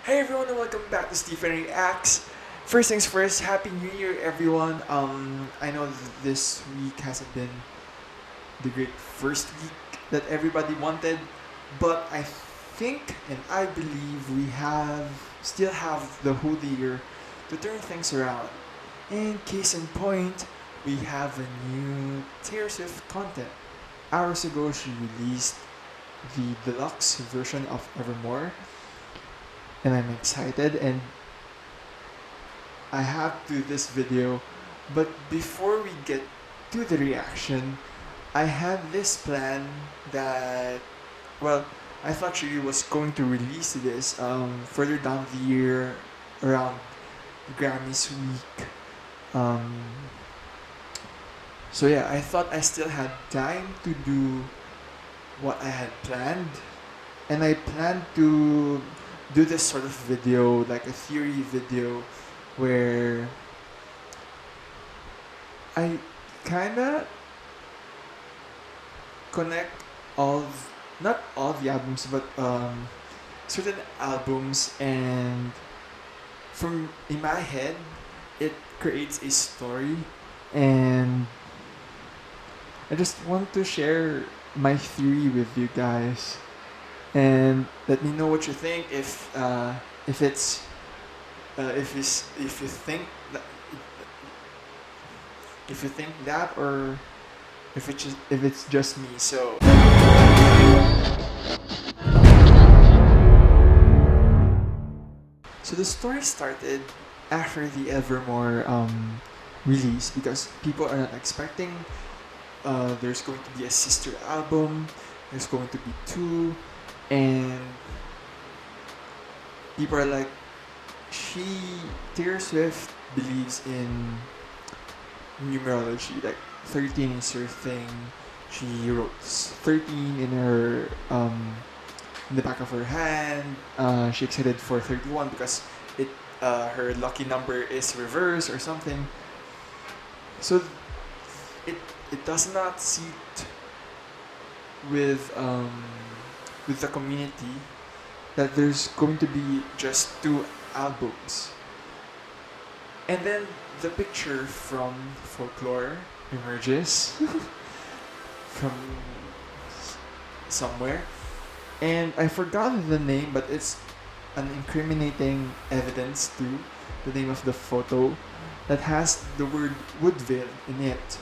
Hey everyone and welcome back to Stephen Reacts. First things first, Happy New Year everyone. I know this week hasn't been the great first week that everybody wanted, but I think and I believe we still have the whole year to turn things around. And case in point, we have a new Taylor Swift content. Hours ago, she released the deluxe version of Evermore, and I'm excited and I have to do this video. But before we get to the reaction, I had this plan that, well, I thought she was going to release this further down the year around Grammys week. Um, so yeah, I thought I still had time to do what I had planned, and I planned to do this sort of video, like a theory video, where I kinda connect not all the albums, but certain albums, and from in my head, it creates a story, and I just want to share my theory with you guys, and let me know what you think. If it's if you think that or if it's just me. So the story started after the Evermore release, because people are not expecting there's going to be a sister album, there's going to be two, and people are like, Taylor Swift believes in numerology, like 13 is her thing. She wrote 13 in her in the back of her hand. She excited for 31 because it her lucky number is reverse or something. So it it does not sit with the community that there's going to be just two albums. And then the picture from folklore emerges from somewhere, and I forgot the name, but it's an incriminating evidence to the name of the photo that has the word Woodville in it.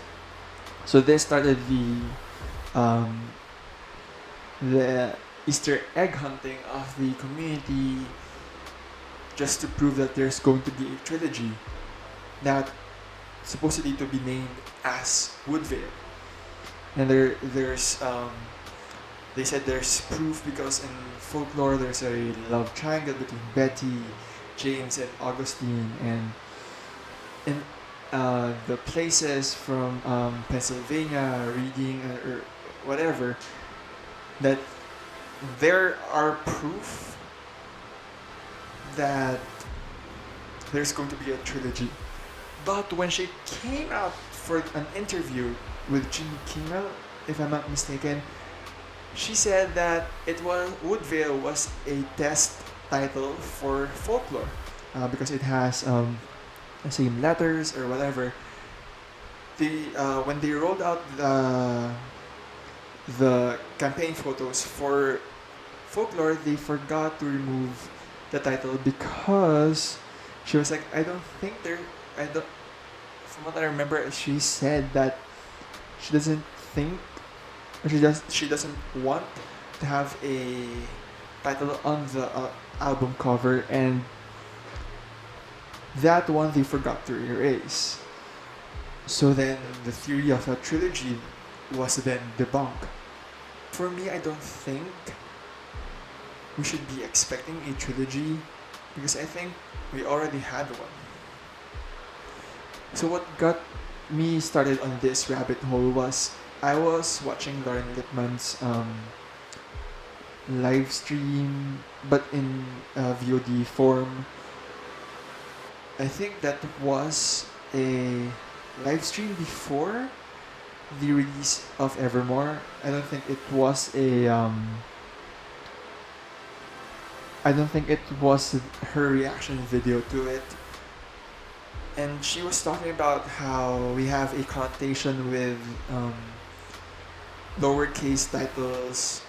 So this started um, the Easter egg hunting of the community, just to prove that there's going to be a trilogy that supposedly to be named as Woodville. And there's they said there's proof because in folklore there's a love triangle between Betty, James, and Augustine, and in the places from Pennsylvania, Reading, or whatever, that there are proof that there's going to be a trilogy. But when she came out for an interview with Jimmy Kimmel, if I'm not mistaken, she said that Woodville was a test title for folklore, because it has the same letters or whatever. When they rolled out the campaign photos for folklore, they forgot to remove the title because she was like, I don't think there. I don't. From what I remember, she said that she doesn't think, or she doesn't want to have a title on the album cover, and that one they forgot to erase. So then the theory of a trilogy was then debunked. For me, I don't think we should be expecting a trilogy, because I think we already had one. So what got me started on this rabbit hole was I was watching Lauren Littman's live stream, but in VOD form. I think that was a live stream before the release of Evermore. I don't think it was I don't think it was her reaction video to it. And she was talking about how we have a connotation with um, lowercase titles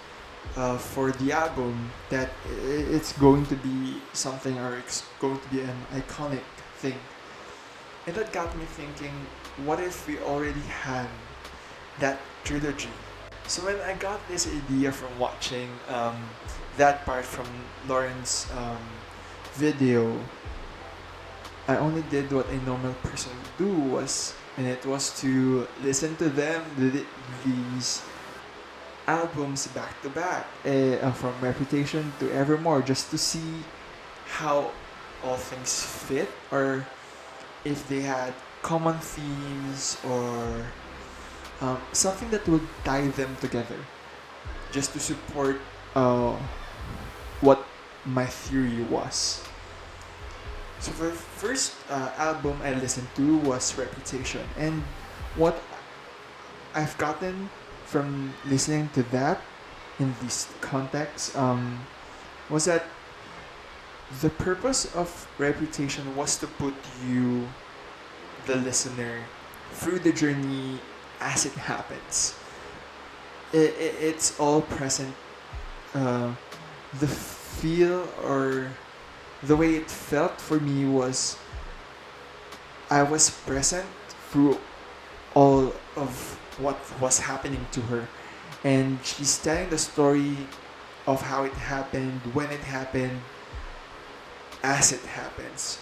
for the album, that it's going to be something, or it's going to be an iconic thing. And that got me thinking, what if we already had that trilogy? So when I got this idea from watching that part from Lauren's video, I only did what a normal person would do was, and it was to listen to these albums back to back, from Reputation to Evermore, just to see how all things fit, or if they had common themes, or something that would tie them together, just to support uh, what my theory was. So the first album I listened to was Reputation, and what I've gotten from listening to that in this context was that the purpose of Reputation was to put you, the listener, through the journey as it happens. It's all present. Uh, the feel, or the way it felt for me, was I was present through all of what was happening to her. And she's telling the story of how it happened, when it happened, as it happens.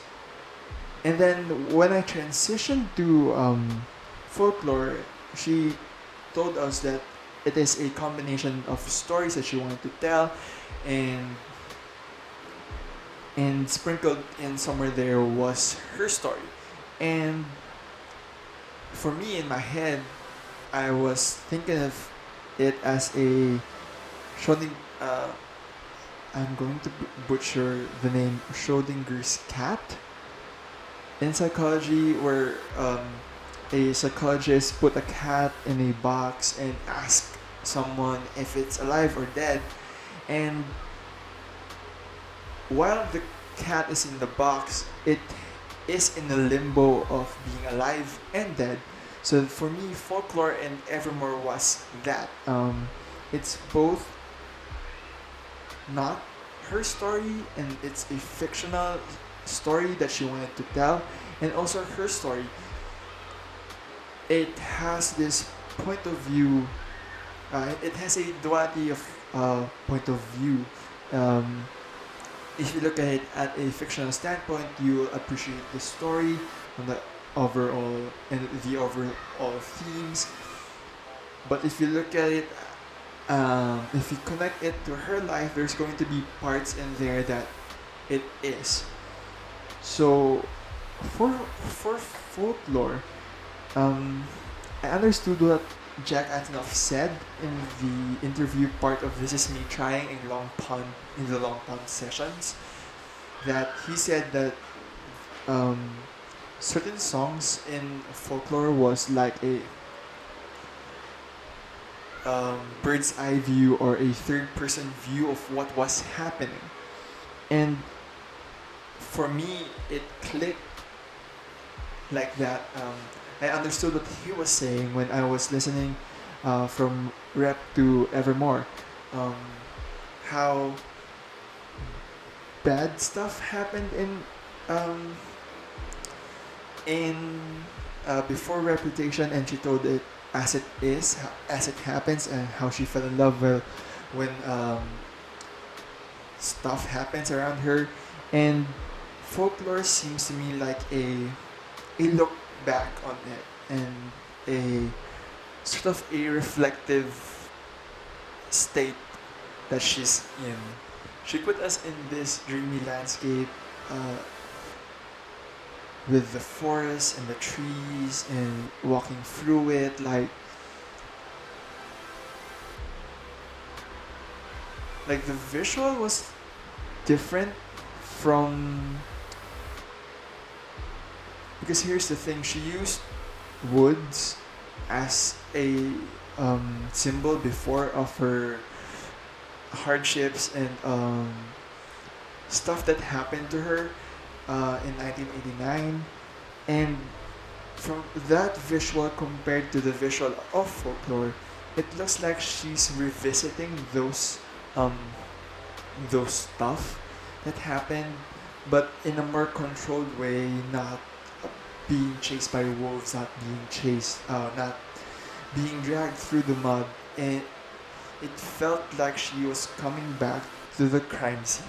And then when I transitioned to folklore, she told us that it is a combination of stories that she wanted to tell, and sprinkled in somewhere there was her story. And for me, in my head, I was thinking of it as a Schröding. I'm going to butcher the name, Schrödinger's cat. In psychology, where a psychologist put a cat in a box and ask someone if it's alive or dead, and while the cat is in the box, it is in the limbo of being alive and dead. So for me, folklore and evermore was that. It's both not her story, and it's a fictional story that she wanted to tell, and also her story. It has this point of view. It has a duality of point of view. Um, if you look at it at a fictional standpoint, you appreciate the story and the overall themes. But if you look at it, if you connect it to her life, there's going to be parts in there that it is. So, for folklore, um, I understood what Jack Antonoff said in the interview part of This Is Me trying a long pond in the long pond sessions. That he said that um, certain songs in folklore was like a bird's eye view, or a third person view of what was happening. And for me, it clicked like that. I understood what he was saying when I was listening from Rep to Evermore. Um, how bad stuff happened um, in before Reputation, and she told it as it is, as it happens, and how she fell in love when stuff happens around her. And folklore seems to me like a look back on it, and a sort of a reflective state that she's in. She put us in this dreamy landscape uh, with the forest and the trees, and walking through it, like the visual was different from, because here's the thing, she used woods as a symbol before of her hardships and stuff that happened to her in 1989, and from that visual compared to the visual of folklore, it looks like she's revisiting um, those stuff that happened, but in a more controlled way, not being chased by wolves, not being dragged through the mud, and it felt like she was coming back to the crime scene,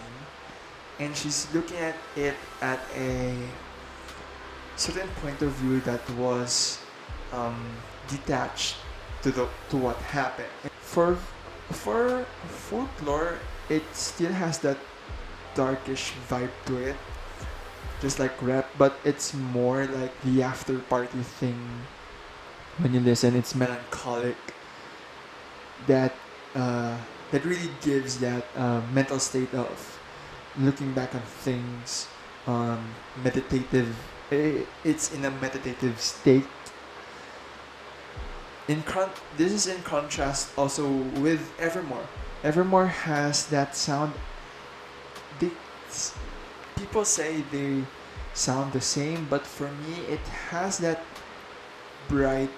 and she's looking at it at a certain point of view that was um, detached to what happened. For folklore, it still has that darkish vibe to it, just like rap, but it's more like the after party thing. When you listen, it's melancholic. That that really gives that mental state of looking back on things, meditative. It's in a meditative state. This is in contrast also with Evermore. Evermore has that sound. They, people say they sound the same, but for me, it has that bright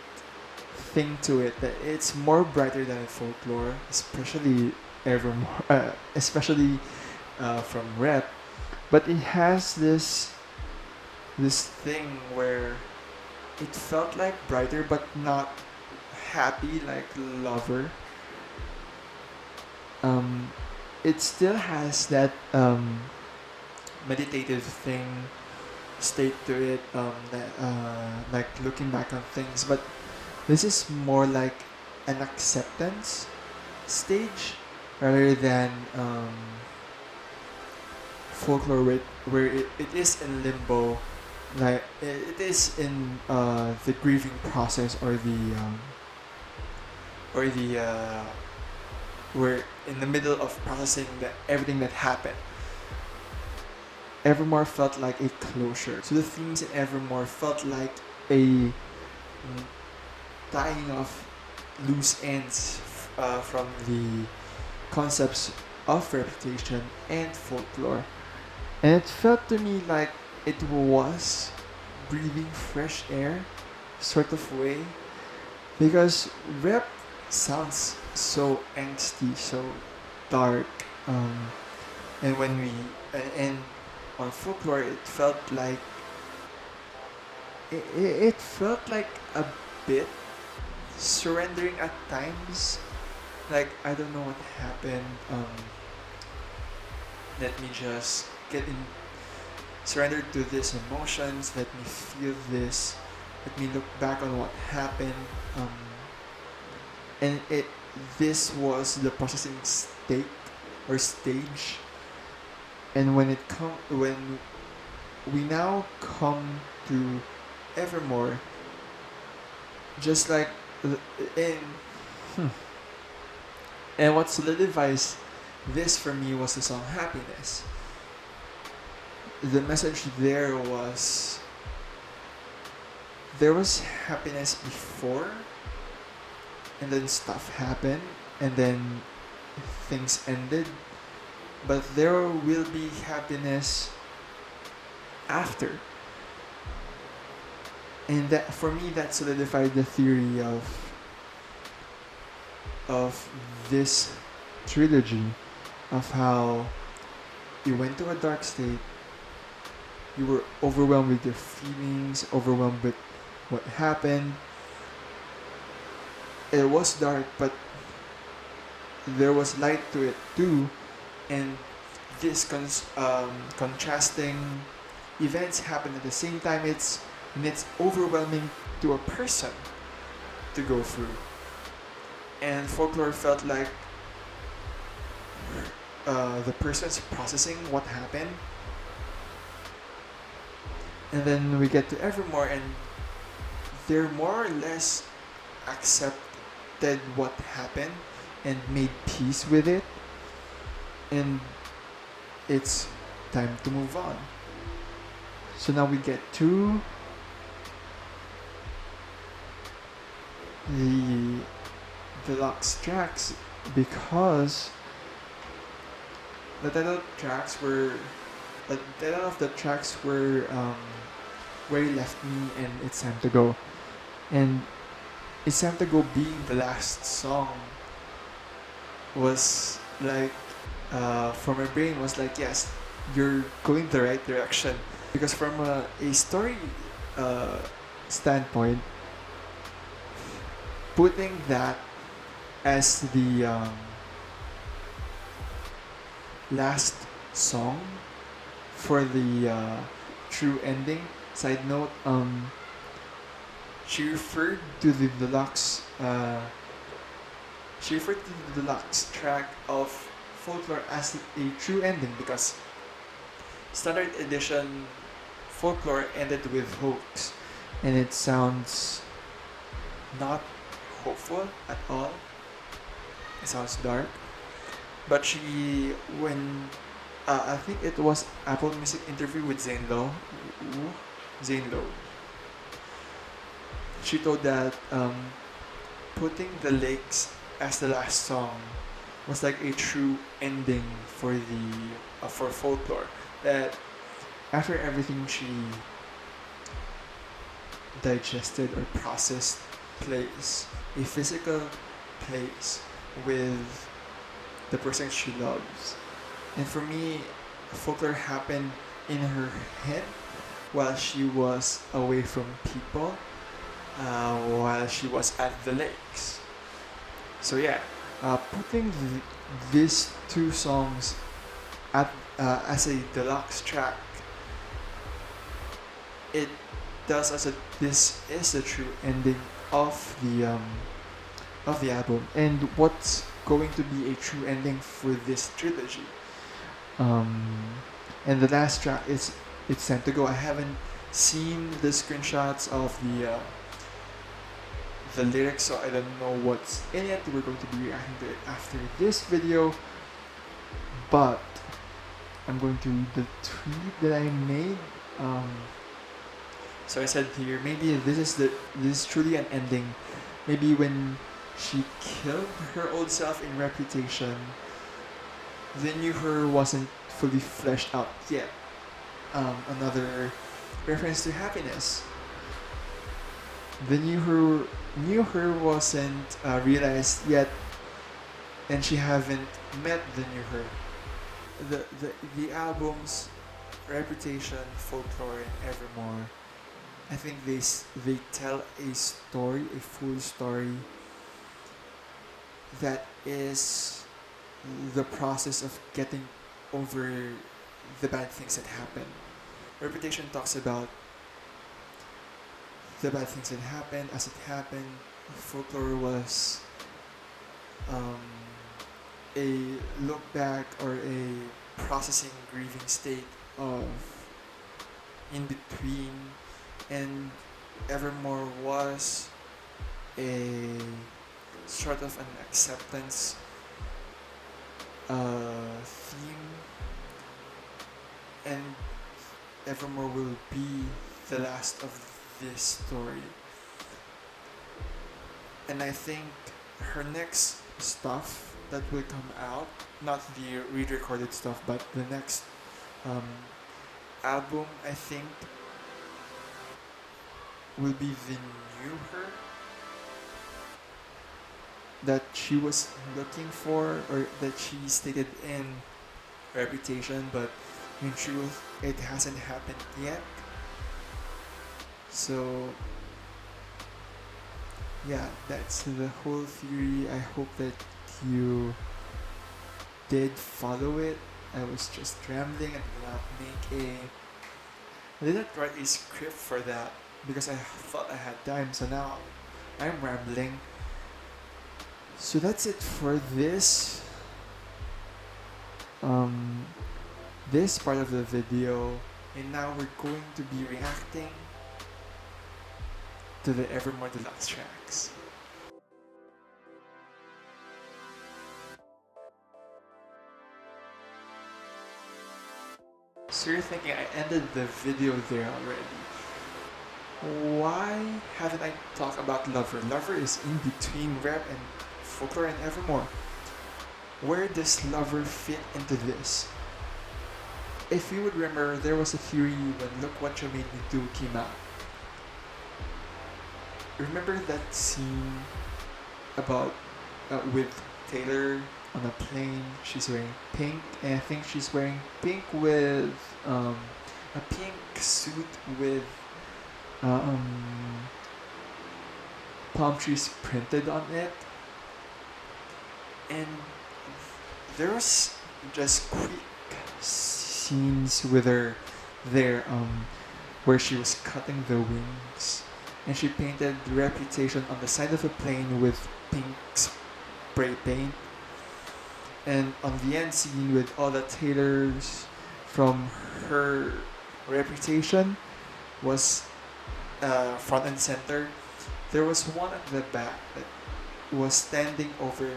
thing to it. That it's more brighter than folklore, especially Evermore, especially from rap. But it has this thing where it felt like brighter, but not happy like Lover. Um, it still has that meditative thing state to it, like looking back on things, but this is more like an acceptance stage rather than folklore where it is in limbo, like it is in the grieving process or the we're in the middle of processing everything that happened. Evermore felt like a closure. So the themes in Evermore felt like a tying off loose ends from the concepts of reputation and folklore. And it felt to me like it was breathing fresh air, sort of way, because rap sounds so angsty, so dark, and when we and on folklore, it felt like it felt like a bit surrendering at times. Like I don't know what happened. Let me just get in, surrender to these emotions. Let me feel this. Let me look back on what happened. And it this was the processing state or stage. And when we now come to Evermore, just like in and what solidifies this for me was the song Happiness. The message there was happiness before, and then stuff happened, and then things ended, but there will be happiness after. And that for me that solidified the theory of this trilogy, of how you went to a dark state, you were overwhelmed with your feelings, overwhelmed with what happened. It was dark, but there was light to it too, and this contrasting events happen at the same time. It's overwhelming to a person to go through, and folklore felt like the person's processing what happened, and then we get to Evermore, and they're more or less accepted what happened and made peace with it, and it's time to move on. So now we get to the deluxe tracks, because the title tracks were the title of the tracks were Where You Left Me and It's Time to Go. And It's Time to Go being the last song was like for my brain was like, yes, you're going the right direction, because from a story uh, standpoint, putting that as the last song for the true ending. Side note, she referred to the deluxe. She referred to the deluxe track of Folklore as a true ending because standard edition Folklore ended with hoax, and it sounds not hopeful at all. It sounds dark. But she, when I think it was Apple Music interview with Zane Lowe, Zane Lowe. She told that putting the lakes as the last song was like a true ending for the for Folklore. That after everything she digested or processed place, a physical place with the person she loves. And for me, Folklore happened in her head while she was away from people, while she was at the lakes. So yeah, putting these two songs at as a deluxe track, it tells us that this is the true ending of the album, and what's going to be a true ending for this trilogy. And the last track is It's Time to Go. I haven't seen the screenshots of the lyrics, so I don't know what's in it. We're going to be reacting to it after this video, but I'm going to read the tweet that I made. So I said here, maybe this is truly an ending. Maybe when she killed her old self in Reputation, the new her wasn't fully fleshed out yet. Another reference to happiness. The new her wasn't realized yet, and she haven't met the new her. The albums Reputation, Folklore, and Evermore, I think they tell a story, a full story that is the process of getting over the bad things that happen. Reputation talks about the bad things that happened as it happened. Folklore was a look back or a processing, grieving state of in between, and Evermore was a sort of an acceptance theme, and Evermore will be the last of this story. And I think her next stuff that will come out, not the re-recorded stuff, but the next album, I think, will be the new her that she was looking for, or that she stated in Reputation, but in truth it hasn't happened yet. So yeah, that's the whole theory. I hope that you did follow it. I was just rambling and I did not write a script for that because I thought I had time, so now I'm rambling. So that's it for this this part of the video, and now we're going to be reacting to the Evermore Deluxe tracks. So you're thinking I ended the video there already. Why haven't I talked about Lover? Lover is in between Rep and Folklore and Evermore. where does Lover fit into this? If you would remember, there was a theory when Look What You Made Me Do came out. Remember that scene about with Taylor on a plane? She's wearing pink, and I think she's wearing pink with a pink suit with um, palm trees printed on it, and there was just quick scenes with her there where she was cutting the wings, and she painted Reputation on the side of the plane with pink spray paint, and on the end scene with all the Taylors from her Reputation was front and center. There was one at the back that was standing over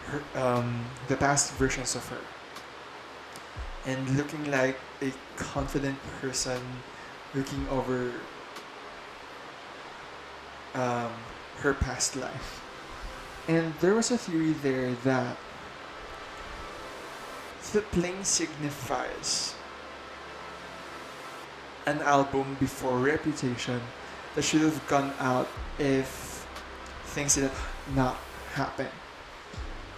her, the past versions of her, and looking like a confident person looking over her past life. And there was a theory there that the plane signifies an album before Reputation that should have gone out if things did not happen.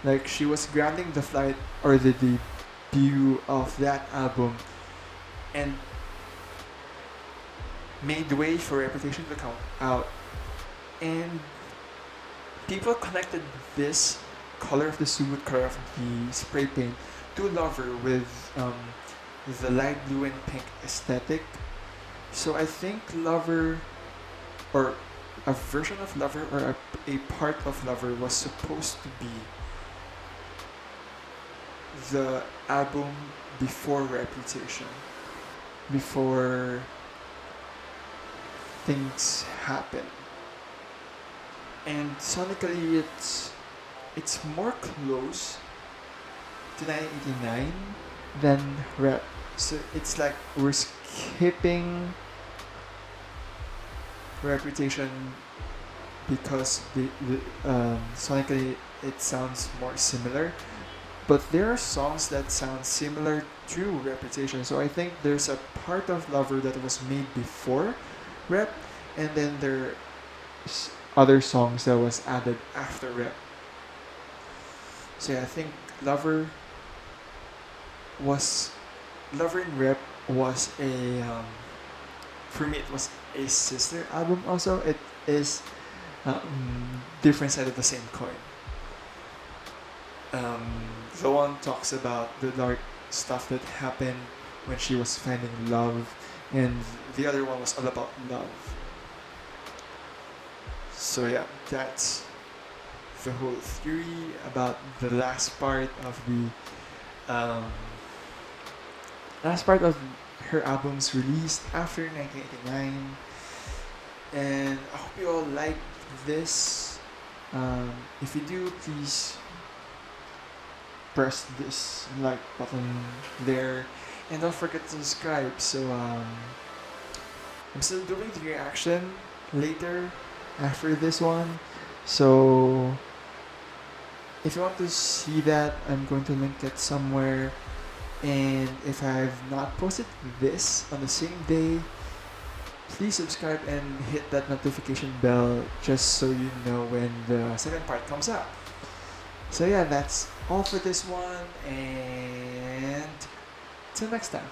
Like she was grounding the flight or the debut of that album and made way for Reputation to come out. And people connected this color of the suit, color of the spray paint to Lover with the light blue and pink aesthetic. So I think Lover, or a version of Lover, or a part of Lover was supposed to be the album before Reputation, before things happen. And sonically, it's more close to 1989 than Rep. So it's like we're skipping Reputation because sonically it sounds more similar, but there are songs that sound similar to Reputation. So I think there's a part of Lover that was made before Rep, and then there's other songs that was added after Rep. So yeah, I think Lover and Rep was for me it was a sister album. Also, it is different side of the same coin. The one talks about the dark stuff that happened when she was finding love, and the other one was all about love. So yeah, that's the whole theory about the last part of her albums released after 1989. And I hope you all like this. If you do, please press this like button there, and don't forget to subscribe. So I'm still doing the reaction later after this one. So if you want to see that, I'm going to link it somewhere. And if I've not posted this on the same day, please subscribe and hit that notification bell just so you know when the second part comes out. So yeah, that's all for this one, and till next time.